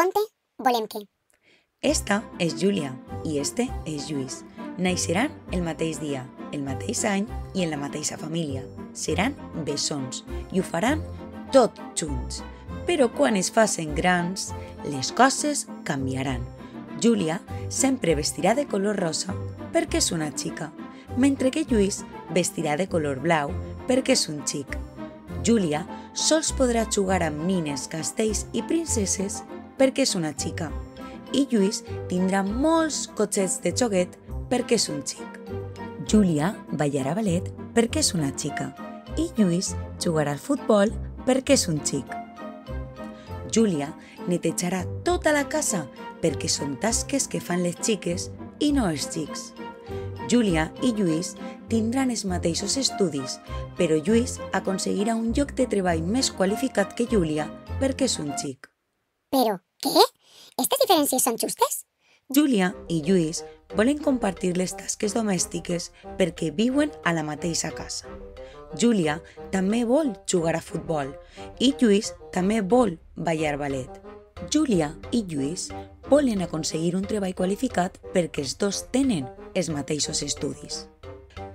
conte volem que. Esta és Júlia i este és Lluís. Naixeran el mateix dia, el mateix any i en la mateixa família. Seran bessons i ho faran tot junts. Però quan es facin grans, les coses canviaran. Júlia sempre vestirà de color rosa perquè és una xica, mentre que Lluís vestirà de color blau perquè és un xic. Júlia sols podrà jugar amb nines, castells i princeses perquè és una xica. I Lluís tindrà molts cotxets de joguet perquè és un xic. Júlia ballarà ballet perquè és una xica i Lluís jugarà al futbol perquè és un xic. Júlia netejarà tota la casa perquè són tasques que fan les xiques i no els xics. Júlia i Lluís tindran els mateixos estudis, però Lluís aconseguirà un lloc de treball més qualificat que Júlia perquè és un xic. Però, què? Aquestes diferències són justes? Júlia i Lluís volen compartir les tasques domèstiques perquè viuen a la mateixa casa. Júlia també vol jugar a futbol i Lluís també vol ballar ballet. Júlia i Lluís volen aconseguir un treball qualificat perquè els dos tenen els mateixos estudis.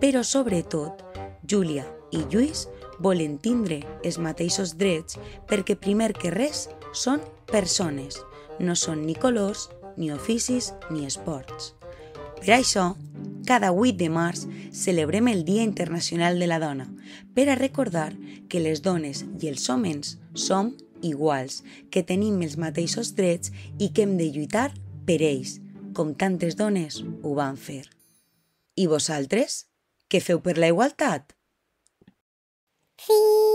Però sobretot, Júlia i Lluís volen tindre els mateixos drets perquè primer que res són persones, no són ni colors, ni oficis, ni esports. Per això, cada 8 de març celebrem el Dia Internacional de la Dona per a recordar que les dones i els homes som iguals, que tenim els mateixos drets i que hem de lluitar per ells, com tantes dones ho van fer. I vosaltres? Què feu per la igualtat? Fi!